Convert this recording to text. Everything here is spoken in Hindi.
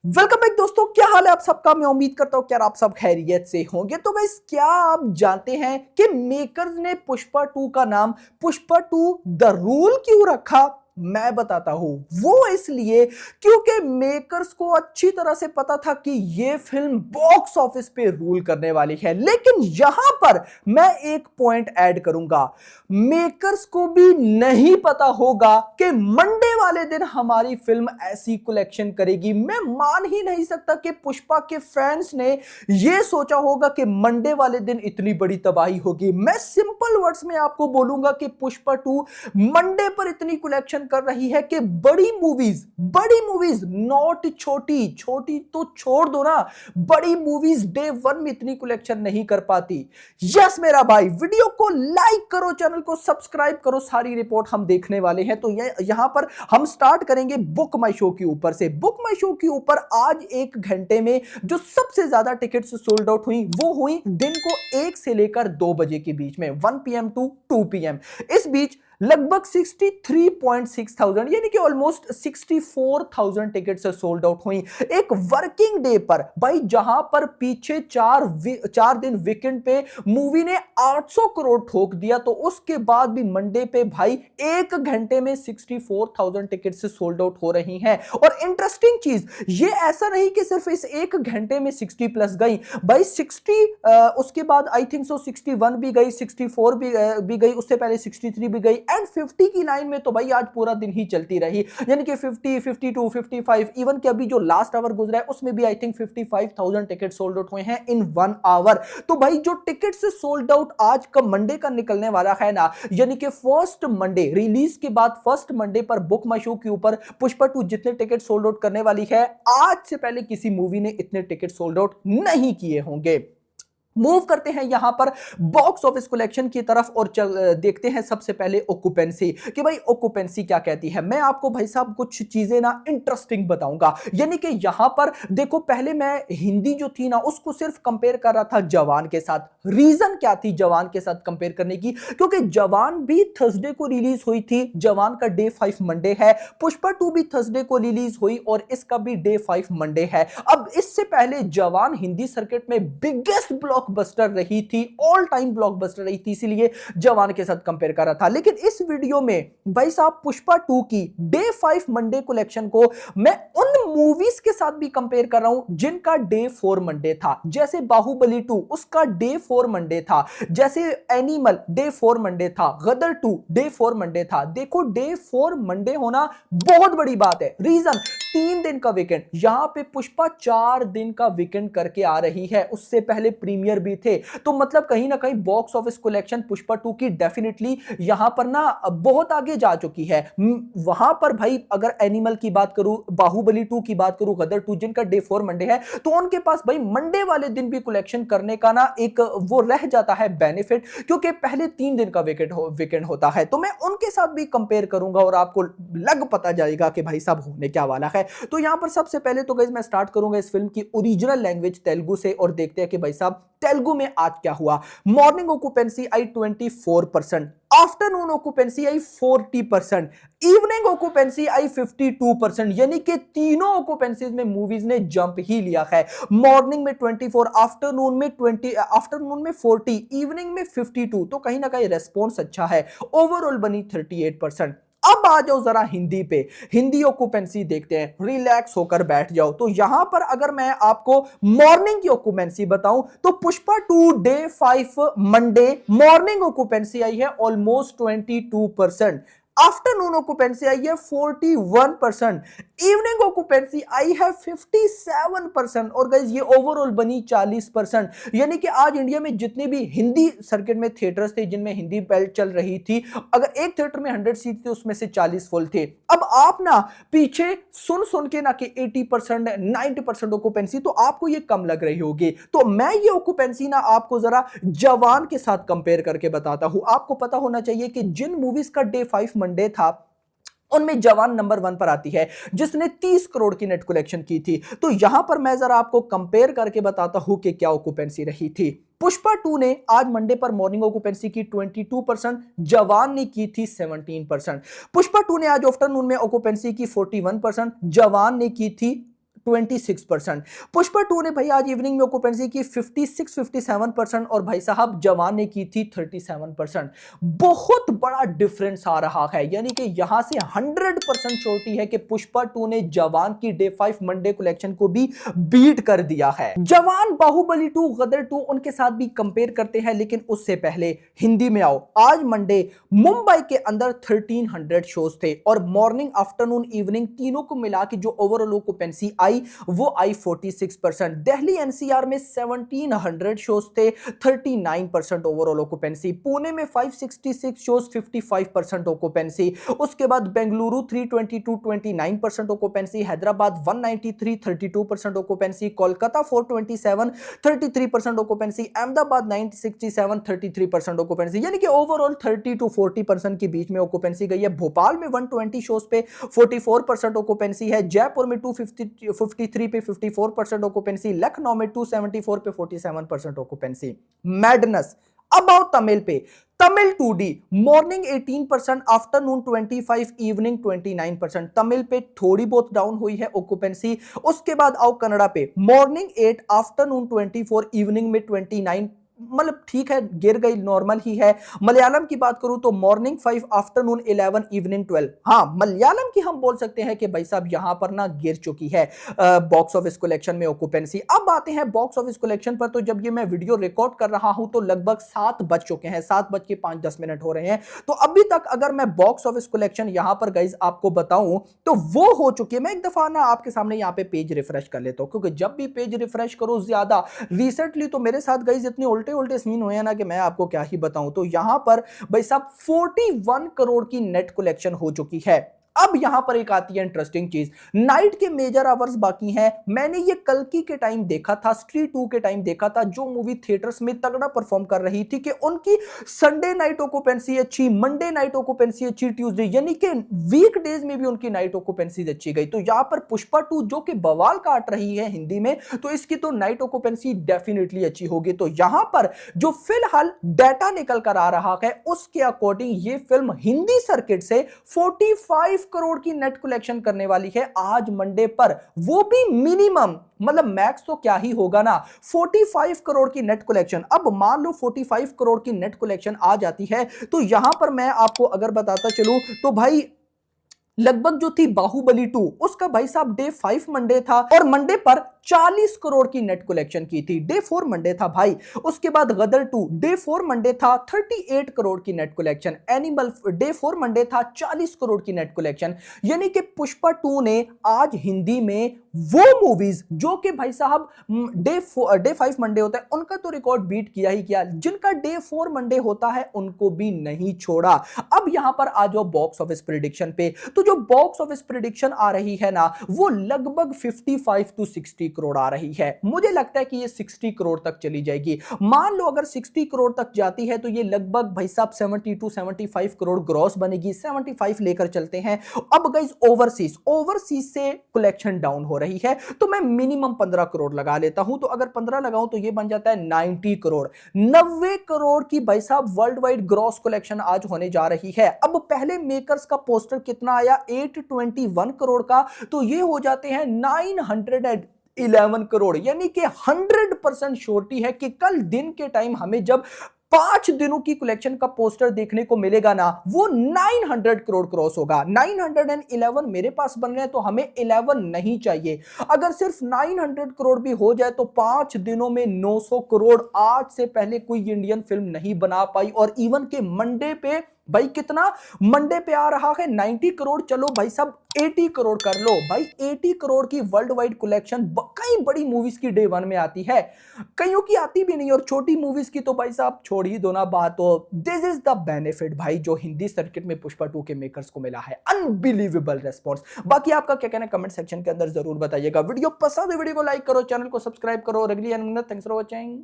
वेलकम बैक दोस्तों, क्या हाल है आप सबका। मैं उम्मीद करता हूं कि यार आप सब खैरियत से होंगे। तो गाइस, क्या आप जानते हैं कि मेकर्स ने पुष्पा 2 का नाम पुष्पा 2 द रूल क्यों रखा? मैं बताता हूं। वो इसलिए क्योंकि मेकर्स को अच्छी तरह से पता था कि ये फिल्म बॉक्स ऑफिस पे रूल करने वाली है। लेकिन यहां पर मैं एक पॉइंट ऐड करूंगा। मेकर्स को भी नहीं पता होगा कि मंडे वाले दिन हमारी फिल्म ऐसी कलेक्शन करेगी। मैं मान ही नहीं सकता कि पुष्पा के फैंस ने यह सोचा होगा कि मंडे वाले दिन इतनी बड़ी तबाही होगी। मैं सिंपल वर्ड्स में आपको बोलूंगा कि पुष्पा 2 मंडे पर इतनी कलेक्शन कर रही है कि बड़ी मूवीज नॉट छोटी छोटी तो छोड़ दो ना, बड़ी मूवीज डे वन में इतनी कलेक्शन नहीं कर पाती। यस मेरा भाई, वीडियो को लाइक करो, चैनल को सब्सक्राइब करो, सारी रिपोर्ट हम देखने वाले हैं। तो यहां पर हम स्टार्ट करेंगे बुक माई शो के ऊपर से। बुक माई शो के ऊपर आज 1 घंटे में जो सबसे ज्यादा टिकट्स सोल्ड आउट हुई वो हुई दिन को 1 से लेकर 2 बजे के बीच में, 1 PM टू 2 PM। इस बीच लगभग 63.6 थाउजेंड यानी कि ऑलमोस्ट 64,000 टिकट्स सोल्ड आउट हुई एक वर्किंग डे पर। भाई जहां पर पीछे 4 दिन वीकेंड पे मूवी ने 800 करोड़ ठोक दिया, तो उसके बाद भी मंडे पे भाई 1 घंटे में 64,000 टिकट्स सोल्ड आउट हो रही हैं। और इंटरेस्टिंग चीज ये ऐसा नहीं कि सिर्फ इस 1 घंटे में 60 प्लस गई भाई, 60 उसके बाद आई थिंक सो 61 भी गई, 64 भी गई, उससे पहले 63 भी गई, एंड 50 की लाइन में तो भाई आज पूरा दिन ही चलती रही। यानी कि 50, 52, 55, इवन कि अभी जो लास्ट आवर गुजरा है उसमें भी I think 55,000 ticket sold out हुए हैं इन 1 आवर। तो भाई जो टिकट से सोल्ड आउट आज का मंडे का निकलने वाला है ना, यानी कि फर्स्ट मंडे रिलीज के बाद फर्स्ट मंडे पर बुक माई शो के ऊपर पुष्पा 2 जितने टिकट सोल्ड आउट करने वाली है, आज से पहले किसी मूवी ने इतने टिकट सोल्ड आउट नहीं किए होंगे। मूव करते हैं यहां पर बॉक्स ऑफिस कलेक्शन की तरफ और देखते हैं सबसे पहले ऑक्यूपेंसी कि भाई ऑक्यूपेंसी क्या कहती है। मैं आपको भाई साहब कुछ चीजें ना इंटरेस्टिंग बताऊंगा। यानी कि यहां पर देखो, पहले मैं हिंदी जो थी ना उसको सिर्फ कंपेयर कर रहा था जवान के साथ। रीजन क्या थी जवान के साथ कंपेयर करने की? क्योंकि जवान भी थर्सडे को रिलीज हुई थी, जवान का डे 5 मंडे है। पुष्पा 2 भी थर्सडे को रिलीज हुई और इसका भी डे 5 मंडे है। अब इससे पहले जवान हिंदी सर्किट में बिगेस्ट ब्लॉकबस्टर रही थी, ऑल टाइम ब्लॉकबस्टर रही थी, इसीलिए जवान के साथ कंपेयर कर रहा था। लेकिन इस वीडियो में भाई साहब पुष्पा 2 की डे 5 मंडे कलेक्शन को मैं उन मूवीज के साथ भी कंपेयर कर रहा हूं जिनका डे 4 मंडे था। जैसे बाहुबली 2 उसका डे 4 मंडे था, जैसे एनिमल डे 4 मंडे था, गदर 2 डे 4 मंडे था। देखो डे 4 मंडे होना बहुत बड़ी बात है। रीजन 3 दिन का वीकेंड, यहां पे पुष्पा 4 दिन का वीकेंड करके आ रही है, उससे पहले प्रीमियर भी थे। तो मतलब कहीं ना कहीं बॉक्स ऑफिस कलेक्शन पुष्पा 2 की डेफिनेटली यहां पर ना बहुत आगे जा चुकी है। वहां पर भाई अगर एनिमल की बात करूं, बाहुबली 2 की बात करूं, गदर 2 जिनका डे 4 मंडे है, तो उनके पास भाई मंडे वाले दिन भी कलेक्शन करने का ना एक वो रह जाता है बेनिफिट, क्योंकि पहले 3 दिन का वीकेंड होता है। तो मैं उनके साथ भी कंपेयर करूंगा और आपको लग पता जाएगा कि भाई साहब होने क्या वाला है। तो यहां पर सबसे पहले तो गाइस मैं स्टार्ट करूंगा इस फिल्म की ओरिजिनल लैंग्वेज तेलुगु से और देखते हैं कि भाई साहब तेलुगु में आज क्या हुआ। मॉर्निंग ऑक्यूपेंसी आई 24%, आफ्टरनून ऑक्यूपेंसी आई 40%, इवनिंग ऑक्यूपेंसी आई 52%। यानी कि तीनों ऑक्यूपेंसीज में मूवीज ने जंप ही लिया है। मॉर्निंग में 24, आफ्टरनून में 20, आफ्टरनून में 40, इवनिंग में 52। तो कहीं ना कहीं रेस्पॉन्स अच्छा है। ओवरऑल बनी 38%। अब आ जाओ जरा हिंदी पे, हिंदी ऑक्यूपेंसी देखते हैं। रिलैक्स होकर बैठ जाओ। तो यहां पर अगर मैं आपको मॉर्निंग की ऑक्यूपेंसी बताऊं तो Pushpa 2 day 5 Monday morning occupancy आई है ऑलमोस्ट 22%, आफ्टरनून ऑक्यूपेंसी आई है 41%, इवनिंग ऑक्यूपेंसी आई है 57%, और गाइस ये ओवरऑल बनी 40%। यानी कि आज इंडिया में जितने भी हिंदी सर्किट में थिएटर्स थे जिनमें हिंदी बेल्ट चल रही थी, अगर एक थिएटर में 100 सीट थे उसमें से 40 फुल थे। अब आप ना पीछे सुन के ना कि 80%, 90% ऑक्यूपेंसी, तो आपको ये कम लग रही होगी। तो मैं ये ऑक्यूपेंसी ना आपको जरा जवान के साथ कंपेयर करके बताता हूं। आपको पता होना चाहिए कि जिन मूवीज का डे 5 मंडे था उनमें जवान नंबर 1 पर आती है, जिसने 30 करोड़ की नेट कलेक्शन की थी। तो यहां पर मैं जरा आपको कंपेयर करके बताता हूं कि क्या ऑक्यूपेंसी रही थी। पुष्पा 2 ने आज मंडे पर मॉर्निंग ऑक्यूपेंसी की 22%, जवान ने की थी 17%। पुष्पा 2 ने आज आफ्टरनून में ऑक्यूपेंसी की 41%, जवान ने की थी 26%। पुष्पा 2 ने भाई आज इवनिंग में ऑक्यूपेंसी की 56-57% और भाई साहब जवान ने की थी 37%। बहुत बड़ा डिफरेंस आ रहा है, यानी कि यहां से 100% श्योरिटी है कि पुष्पा 2 ने जवान की डे 5 मंडे कलेक्शन को भी बीट कर दिया है। जवान, बाहुबली 2, गदर 2 उनके साथ भी कंपेयर करते हैं, लेकिन उससे पहले हिंदी में आओ। आज मंडे मुंबई के अंदर 1300 शोज थे और मॉर्निंग, आफ्टरनून, इवनिंग तीनों को मिला के जो ओवरऑल ऑक्यूपेंसी आई वो आई 46%। दिल्ली एनसीआर में 1700 शोज थे, 39% ओवरऑल ऑक्यूपेंसी। पुणे में 566 शोज, 55% ऑक्यूपेंसी। उसके बाद Bengaluru 322, 29% occupancy. Hyderabad 193, 32% occupancy. Kolkata 427, 33% occupancy. Ahmedabad 967, 33% occupancy. यानी कि ओवरऑल 30 to 40% के बीच में ऑक्यूपेंसी गई है। भोपाल में 120 शोज पे 44% ऑक्यूपेंसी है। जयपुर में 253 पे 54% ऑक्यूपेंसी। लखनऊ में 274 पे 47% ऑक्यूपेंसी। मैडनेस अब आओ तमिल पे। Tamil 2D morning 18%, afternoon 25, evening 29%। Tamil पे थोड़ी बहुत डाउन हुई है ऑक्यूपेंसी। उसके बाद आओ कन्नड़ा पे। मॉर्निंग 8, आफ्टरनून 24, इवनिंग में 29, मतलब ठीक है, गिर गई, नॉर्मल ही है। मलयालम की बात करूं तो मॉर्निंग 5, आफ्टरनून 11, इवनिंग 12। हां, मलयालम की हम बोल सकते हैं कि भाई साहब यहां पर ना गिर चुकी है बॉक्स ऑफिस कलेक्शन में ऑक्यूपेंसी। अब आते हैं बॉक्स ऑफिस कलेक्शन पर। तो जब ये मैं वीडियो रिकॉर्ड कर रहा हूं तो लगभग 7 बज चुके हैं, 7:05 हो रहे हैं। तो अभी तक अगर मैं बॉक्स ऑफिस कलेक्शन यहां पर गाइज आपको बताऊं तो वो हो चुकी है। मैं एक दफा ना आपके सामने यहां पे पेज रिफ्रेश कर लेता हूं, क्योंकि जब भी पेज रिफ्रेश करो ज्यादा रिसेंटली तो मेरे साथ गाइज इतने उल्टे सीन हुए हैं ना कि मैं आपको क्या ही बताऊं। तो यहां पर भाई साहब 41 करोड़ की नेट कलेक्शन हो चुकी है। अब यहां पर एक आती है इंटरेस्टिंग चीज, नाइट के मेजर आवर्स बाकी हैं। मैंने ये कल्कि के टाइम देखा था, स्त्री 2 के टाइम देखा था, जो मूवी थिएटर्स में तगड़ा परफॉर्म कर रही थी कि उनकी संडे नाइट ऑक्यूपेंसी अच्छी, मंडे नाइट ऑक्यूपेंसी अच्छी, ट्यूसडे यानी कि वीक डेज में भी उनकी नाइट ऑक्यूपेंसी अच्छी गई। तो यहां पर पुष्पा 2 जो कि बवाल काट रही है हिंदी में, तो इसकी तो नाइट ऑक्यूपेंसी डेफिनेटली अच्छी होगी। तो यहां पर जो फिलहाल डाटा निकल कर आ रहा है उसके अकॉर्डिंग ये फिल्म हिंदी सर्किट से 45 करोड़ की नेट कलेक्शन करने वाली है आज मंडे पर, वो भी मिनिमम, मतलब मैक्स तो क्या ही होगा ना, 45 करोड़ की नेट कलेक्शन। अब मान लो 45 करोड़ की नेट कलेक्शन आ जाती है तो यहां पर मैं आपको अगर बताता चलूं तो भाई लगभग जो थी बाहुबली 2 उसका भाई साहब डे 5 मंडे था और मंडे पर 40 करोड़ की नेट कलेक्शन की थी। डे 4 मंडे था भाई। उसके बाद गदर 2 डे 4 मंडे था 38 करोड़ की net collection. Animal day 4 Monday था 40 करोड़ की नेट कलेक्शन। यानी कि पुष्पा 2 ने आज हिंदी में वो मूवीज जो कि भाई साहब डे 5 मंडे होता है उनका तो रिकॉर्ड बीट किया ही किया, जिनका डे 4 मंडे होता है उनको भी नहीं छोड़ा। अब यहां पर आ जाओ बॉक्स ऑफिस प्रेडिक्शन पे। तो जो बॉक्स ऑफिस प्रेडिक्शन आ रही है ना वो लगभग 55 to 60 करोड़ आ रही है। मुझे लगता है कि ये 60 करोड़ तक चली जाएगी। मान लो अगर 60 करोड़ तक जाती है तो ये लगभग भाई साहब 70 to 75 करोड़ ग्रॉस बनेगी। 75 लेकर चलते हैं। अब गाइस ओवरसीज से कलेक्शन डाउन हो रही है तो मैं मिनिमम 15 करोड़ लगा लेता हूं। तो अगर 15 लगाऊं तो ये बन जाता है 90 करोड़। 90 करोड़ की भाई साहब वर्ल्ड वाइड ग्रॉस कलेक्शन आज होने जा रही है। अब पहले मेकर्स का पोस्टर कितना आया, 821 करोड़ का, तो ये हो जाते हैं 911 करोड़। यानी कि 100% श्योरिटी है कि कल दिन के टाइम हमें जब 5 दिनों की कलेक्शन का पोस्टर देखने को मिलेगा ना वो 900 करोड़ क्रॉस होगा। 911 मेरे पास बन रहे हैं तो हमें 11 नहीं चाहिए। अगर सिर्फ 900 करोड़ भी हो जाए तो 5 दिनों में 900 करोड़ आज से पहले कोई इंडियन फिल्म नहीं बना पाई। और इवन के मंडे पे भाई कितना मंडे पे आ रहा है 90 करोड़, चलो भाई साहब 80 करोड़ कर लो भाई। 80 करोड़ की वर्ल्ड वाइड कलेक्शन कई बड़ी मूवीज की डे 1 में आती है, कईयों की आती भी नहीं, और छोटी मूवीज की तो भाई साहब छोड़ ही दो ना बात। तो दिस इज द बेनिफिट भाई जो हिंदी सर्किट में पुष्पा 2 के मेकर्स को मिला है। Unbelievable response. बाकी आपका क्या कहना है कमेंट सेक्शन के अंदर जरूर बताइएगा। वीडियो पसंद है वीडियो को लाइक करो, चैनल को सब्सक्राइब करो। Thanks for watching.